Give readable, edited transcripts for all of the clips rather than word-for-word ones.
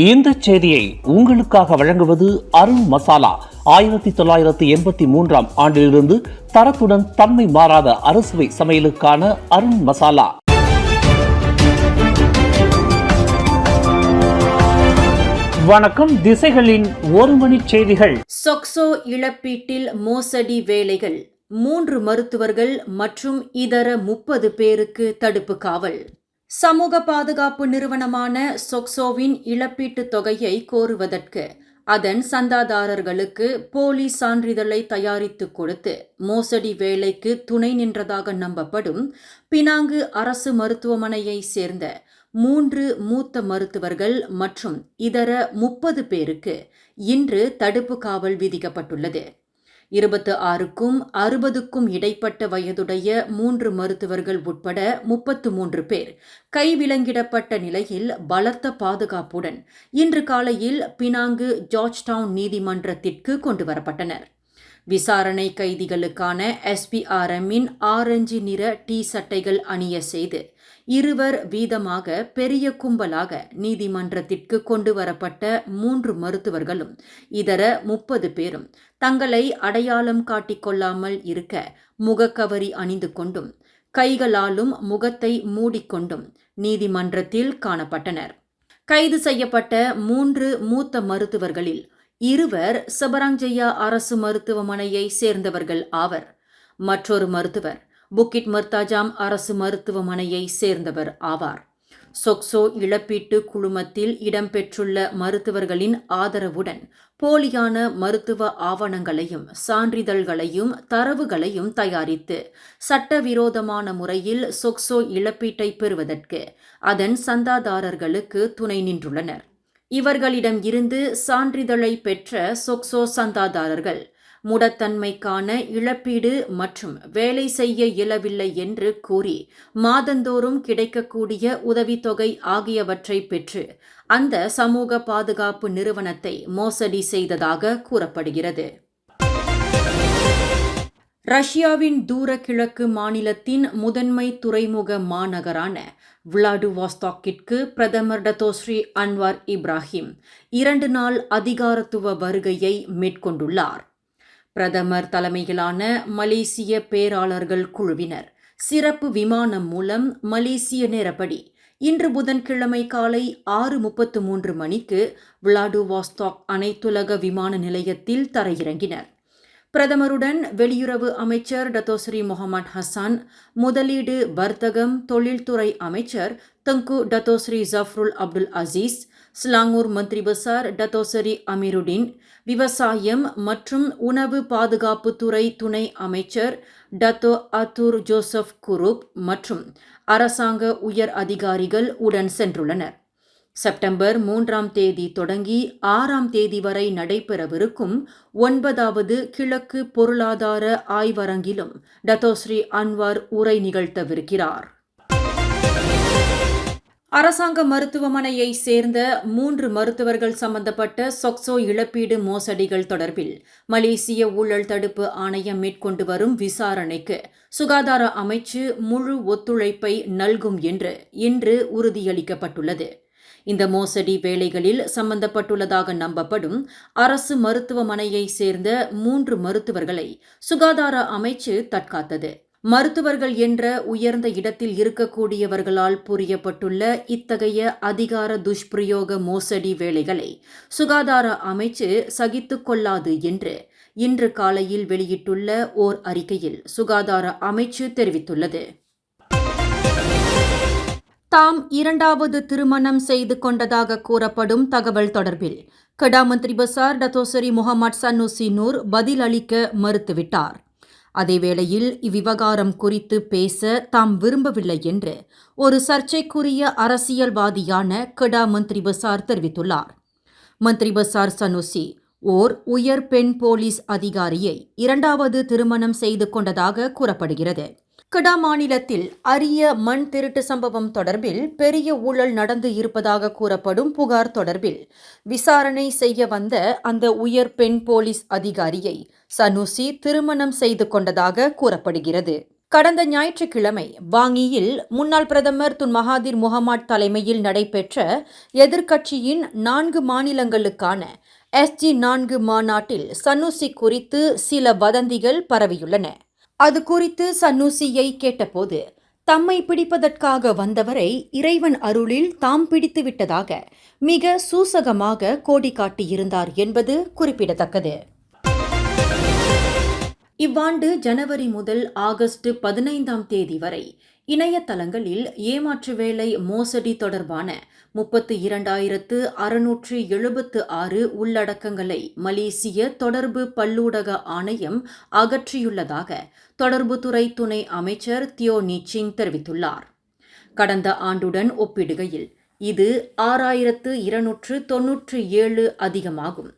இந்த செய்தியை உங்களுக்காக வழங்குவது அருண் மசாலா. 1983 ஆண்டிலிருந்து தரத்துடன் தன்மை மாறாத அறுசுவை சமையலுக்கான அருண் மசாலா. வணக்கம். திசைகளின் ஒரு மணி செய்திகள். சொக்சோ இழப்பீட்டில் மோசடி வேலைகள், 3 மருத்துவர்கள் மற்றும் இதர 30 பேருக்கு தடுப்பு காவல். சமூக பாதுகாப்பு நிறுவனமான சொக்சோவின் இழப்பீட்டுத் தொகையை கோருவதற்கு அதன் சந்தாதாரர்களுக்கு போலி சான்றிதழை தயாரித்து கொடுத்து மோசடி வேலைக்கு துணை நின்றதாக நம்பப்படும் பினாங்கு அரசு மருத்துவமனையை சேர்ந்த 3 மூத்த மருத்துவர்கள் மற்றும் இதர 30 பேருக்கு இன்று தடுப்பு காவல் விதிக்கப்பட்டுள்ளது. 26க்கும் 60க்கும் இடைப்பட்ட வயதுடைய 3 மருத்துவர்கள் உட்பட 33 பேர் கைவிலங்கிடப்பட்ட நிலையில் பலத்த பாதுகாப்புடன் இன்று காலையில் பினாங்கு ஜார்ஜ் டவுன் நீதிமன்றத்திற்கு கொண்டுவரப்பட்டனர். விசாரணை கைதிகளுக்கான SPRM-இன் ஆரஞ்சு நிற டி சட்டைகள் அணிய செய்து 2 வீதமாக பெரிய கும்பலாக நீதிமன்றத்திற்கு கொண்டுவரப்பட்ட 3 மருத்துவர்களும் இதர 30 பேரும் தங்களை அடையாளம் காட்டிக்கொள்ளாமல் இருக்க முகக்கவரி அணிந்து கொண்டும் கைகளாலும் முகத்தை மூடிக்கொண்டும் நீதிமன்றத்தில் காணப்பட்டனர். கைது செய்யப்பட்ட 3 மூத்த மருத்துவர்களில் 2 சபராங்ஜயா அரசு மருத்துவமனையை சேர்ந்தவர்கள் ஆவர். மற்றொரு மருத்துவர் புக்கிட் மர்தாஜாம் அரசு மருத்துவமனையை சேர்ந்தவர் ஆவார். சொக்சோ இழப்பீட்டு குழுமத்தில் இடம்பெற்றுள்ள மருத்துவர்களின் ஆதரவுடன் போலியான மருத்துவ ஆவணங்களையும் சான்றிதழ்களையும் தரவுகளையும் தயாரித்து சட்டவிரோதமான முறையில் சொக்சோ இழப்பீட்டை பெறுவதற்கு அதன் சந்தாதாரர்களுக்கு துணை நின்றுள்ளனர். இவர்களிடம் இருந்து சான்றிதழை பெற்ற சொக்சோ சந்தாதாரர்கள் முடத்தன்மைக்கான இழப்பீடு மற்றும் வேலை செய்ய இயலவில்லை என்று கூறி மாதந்தோறும் கிடைக்கக்கூடிய உதவித்தொகை ஆகியவற்றை பெற்று அந்த சமூக பாதுகாப்பு நிறுவனத்தை மோசடி செய்ததாக கூறப்படுகிறது. ரஷ்யாவின் தூர கிழக்கு மாநிலத்தின் முதன்மை துறைமுக மாநகரான விளாடிவாஸ்டாக்கிற்கு பிரதமர் டத்தோஸ்ரீ அன்வார் இப்ராஹிம் 2 நாள் அதிகாரத்துவ வருகையை மேற்கொண்டுள்ளார். பிரதமர் தலைமையிலான மலேசிய பேராளர்கள் குழுவினர் சிறப்பு விமானம் மூலம் மலேசிய நேரப்படி இன்று புதன்கிழமை காலை 6:33 மணிக்கு விளாடிவாஸ்டாக் அனைத்துலக விமான நிலையத்தில் தரையிறங்கினர். பிரதமருடன் வெளியுறவு அமைச்சர் டத்தோஸ்ரீ முகமது ஹசான், முதலீடு வர்த்தகம் தொழில்துறை அமைச்சர் Tengku Datuk Seri Zafrul Abdul Aziz, Selangor Menteri Besar டத்தோசரி Amirudin, விவசாயம் மற்றும் உணவு பாதுகாப்புத்துறை துணை அமைச்சர் டத்தோ அத்தூர் ஜோசப் குரூப் மற்றும் அரசாங்க உயர் அதிகாரிகள் உடன் சென்றுள்ளனர். செப்டம்பர் 3ஆம் தேதி தொடங்கி 6ஆம் தேதி வரை நடைபெறவிருக்கும் 9வது கிழக்கு பொருளாதார ஆய்வரங்கிலும் டத்தோஸ்ரீ அன்வார் உரை நிகழ்த்தவிருக்கிறார். அரசாங்க மருத்துவமனையை சேர்ந்த 3 மருத்துவர்கள் சம்பந்தப்பட்ட சொக்சோ இழப்பீடு மோசடிகள் தொடர்பில் மலேசிய ஊழல் தடுப்பு ஆணையம் மேற்கொண்டு வரும் விசாரணைக்கு சுகாதார அமைச்சு முழு ஒத்துழைப்பை நல்கும் என்று இன்று உறுதியளிக்கப்பட்டுள்ளது. இந்த மோசடி வேலைகளில் சம்பந்தப்பட்டுள்ளதாக நம்பப்படும் அரசு மருத்துவமனையை சேர்ந்த 3 மருத்துவர்களை சுகாதார அமைச்சு தற்காத்தது. மருத்துவர்கள் என்ற உயர்ந்த இடத்தில் இருக்கக்கூடியவர்களால் புரியப்பட்டுள்ள இத்தகைய அதிகார துஷ்பிரயோக மோசடி வேலைகளை சுகாதார அமைச்சு சகித்துக் கொள்ளாது என்று இன்று காலையில் வெளியிட்டுள்ள ஓர் அறிக்கையில் சுகாதார அமைச்சு தெரிவித்துள்ளது. தாம் 2வது திருமணம் செய்து கொண்டதாக கூறப்படும் தகவல் தொடர்பில் கடா மந்திரி பசார் டத்தோசரி முகமது சன்னூசி நூர் பதில் அளிக்க மறுத்துவிட்டார். அதேவேளையில் இவ்விவகாரம் குறித்து பேச தாம் விரும்பவில்லை என்று ஒரு சர்ச்சைக்குரிய அரசியல்வாதியான கடா மந்திரி பசார் தெரிவித்துள்ளார். மந்திரி பசார் சன்னூசி ஓர் உயர் பெண் போலீஸ் அதிகாரியை 2வது திருமணம் செய்து கொண்டதாக கூறப்படுகிறது. கடா மாநிலத்தில் அரிய மண் திருட்டு சம்பவம் தொடர்பில் பெரிய ஊழல் நடந்து இருப்பதாக கூறப்படும் புகார் தொடர்பில் விசாரணை செய்ய வந்த அந்த உயர் பெண் போலீஸ் அதிகாரியை சன்னூசி திருமணம் செய்து கொண்டதாக கூறப்படுகிறது. கடந்த ஞாயிற்றுக்கிழமை வாங்கியில் முன்னாள் பிரதமர் துன் மகாதிர் முகமது தலைமையில் நடைபெற்ற எதிர்க்கட்சியின் 4 மாநிலங்களுக்கான SG4 மாநாட்டில் சன்னூசி குறித்து சில வதந்திகள் பரவியுள்ளன. அது குறித்து சன்னூசியை கேட்டபோது, தம்மை பிடிப்பதற்காக வந்தவரை இறைவன் அருளில் தாம் பிடித்து விட்டதாக மிக சூசகமாக கோடி காட்டியிருந்தார் என்பது குறிப்பிடத்தக்கது. இவ்வாண்டு ஜனவரி முதல் ஆகஸ்ட் 15ஆம் தேதி வரை இணையதளங்களில் ஏமாற்று வேலை மோசடி தொடர்பான 32,676 உள்ளடக்கங்களை மலேசிய தொடர்பு பல்லூடக ஆணையம் அகற்றியுள்ளதாக தொடர்புத்துறை துணை அமைச்சர் தியோ நீச்சிங் தெரிவித்துள்ளார். கடந்த ஆண்டுடன் ஒப்பிடுகையில் இது 6,297 அதிகமாகும்.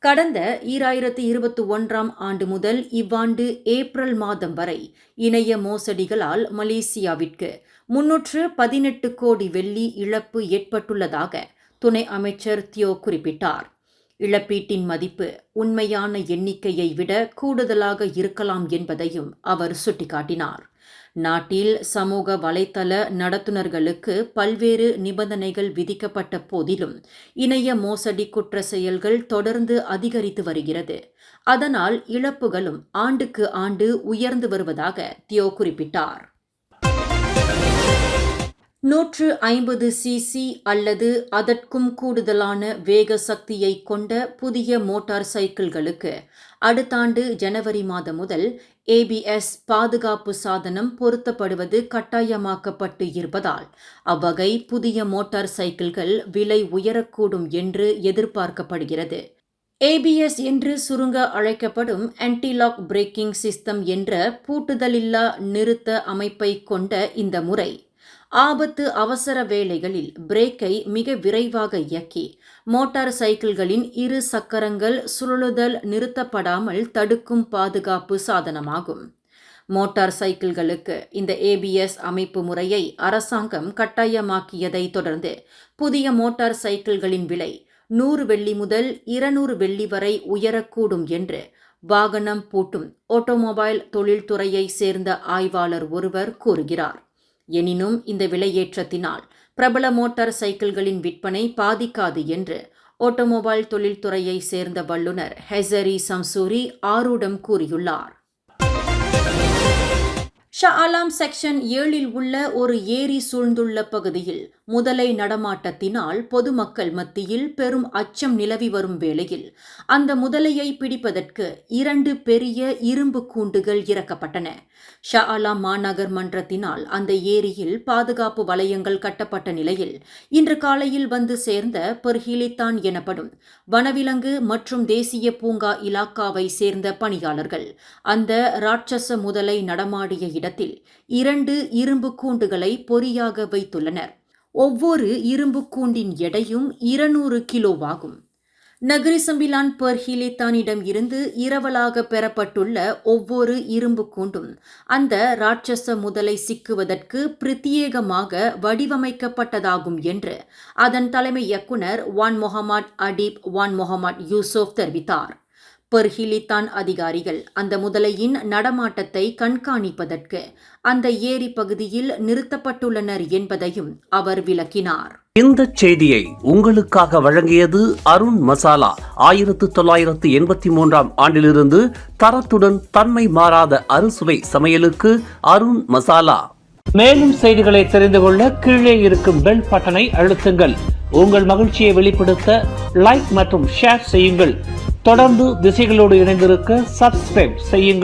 கடந்த 2021ஆம் ஆண்டு முதல் இவ்வாண்டு ஏப்ரல் மாதம் வரை இணைய மோசடிகளால் மலேசியாவிற்கு 318 கோடி வெள்ளி இழப்பு ஏற்பட்டுள்ளதாக துணை அமைச்சர் தியோ குறிப்பிட்டார். இழப்பீட்டின் மதிப்பு உண்மையான எண்ணிக்கையை விட கூடுதலாக இருக்கலாம் என்பதையும் அவர் சுட்டிக்காட்டினார். நாட்டில் சமூக வலைத்தள நடத்துனர்களுக்கு பல்வேறு நிபந்தனைகள் விதிக்கப்பட்ட போதிலும் இணைய மோசடி குற்ற செயல்கள் தொடர்ந்து அதிகரித்து வருகிறது. அதனால் இழப்புகளும் ஆண்டுக்கு ஆண்டு உயர்ந்து வருவதாக தியோ குறிப்பிட்டார். 150 cc அல்லது அதற்கும் கூடுதலான வேக சக்தியை கொண்ட புதிய மோட்டார் சைக்கிள்களுக்கு அடுத்த ஆண்டு ஜனவரி மாதம் முதல் ABS பாதுகாப்பு சாதனம் பொருத்தப்படுவது கட்டாயமாக்கப்பட்டு இருப்பதால் அவ்வகை புதிய மோட்டார் சைக்கிள்கள் விலை உயரக்கூடும் என்று எதிர்பார்க்கப்படுகிறது. ABS என்று சுருங்க அழைக்கப்படும் ஆன்டி-லாக் பிரேக்கிங் சிஸ்டம் என்ற பூட்டுதலில்லா நிறுத்த அமைப்பை கொண்ட இந்த முறை ஆபத்து அவசர வேளைகளில் பிரேக்கை மிக விரைவாக இயக்கி மோட்டார் சைக்கிள்களின் இரு சக்கரங்கள் சுழலுதல் நிறுத்தப்படாமல் தடுக்கும் பாதுகாப்பு சாதனமாகும். மோட்டார் சைக்கிள்களுக்கு இந்த ABS அமைப்பு முறையை அரசாங்கம் கட்டாயமாக்கியதை தொடர்ந்து புதிய மோட்டார் சைக்கிள்களின் விலை 100 வெள்ளி முதல் 200 வெள்ளி வரை உயரக்கூடும் என்று வாகனம் பூட்டும் ஆட்டோமொபைல் தொழில்துறையை சேர்ந்த ஆய்வாளர் ஒருவர் கூறுகிறார். எனினும் இந்த விலையேற்றத்தினால் பிரபல மோட்டார் சைக்கிள்களின் விற்பனை பாதிக்காது என்று ஆட்டோமொபைல் தொழில்துறையை சேர்ந்த வல்லுநர் ஹெசரி சம்சூரி ஆரூடம் கூறியுள்ளார். ஷா ஆலம் செக்ஷன் 7இல் உள்ள ஒரு ஏரி சூழ்ந்துள்ள பகுதியில் முதலை நடமாட்டத்தினால் பொதுமக்கள் மத்தியில் பெரும் அச்சம் நிலவி வரும் வேளையில் அந்த முதலையை பிடிப்பதற்கு 2 பெரிய இரும்பு கூண்டுகள் இறக்கப்பட்டன. ஷா ஆலம் மாநகர் மன்றத்தினால் அந்த ஏரியில் பாதுகாப்பு வலயங்கள் கட்டப்பட்ட நிலையில் இன்று காலையில் வந்து சேர்ந்த பெர்ஹிலித்தான் எனப்படும் வனவிலங்கு மற்றும் தேசிய பூங்கா இலாக்காவை சேர்ந்த பணியாளர்கள் அந்த ராட்சச முதலை நடமாடிய இடத்தில் 2 இரும்பு கூண்டுகளை பொறியாக வைத்துள்ளனர். ஒவ்வொரு இரும்பு கூண்டின் எடையும் 200 கிலோவாகும். நகரி சம்பிலான் பெர்ஹிலித்தானிடம் இருந்து இரவலாக பெறப்பட்டுள்ள ஒவ்வொரு இரும்பு கூண்டும் அந்த ராட்சச முதலை சிக்குவதற்கு பிரத்யேகமாக வடிவமைக்கப்பட்டதாகும் என்று அதன் தலைமை இயக்குனர் வான் முகமது அடீப் வான் முகமது யூசுப் தெரிவித்தார். பெர்ஹிலித்தான் அதிகாரிகள் அந்த முதலையின் நடமாட்டத்தை கண்காணிப்பதற்கு அந்த ஏரி பகுதியில் நிறுத்தப்பட்டுள்ளனர் என்பதையும் அவர் விளக்கினார். இந்த செய்தியை உங்களுக்காக வழங்கியது அருண் மசாலா. 1983ஆம் ஆண்டிலிருந்து தரத்துடன் தன்மை மாறாத அறுசுவை சமையலுக்கு அருண் மசாலா. மேலும் செய்திகளை தெரிந்து கொள்ள கீழே இருக்கும் பெல் பட்டனை அழுத்துங்கள். உங்கள் மகிழ்ச்சியை வெளிப்படுத்த லைக் மற்றும் ஷேர் செய்யுங்கள். தொடர்ந்து திசைகளோடு இணைந்திருக்க சப்ஸ்கிரைப் செய்யுங்கள்.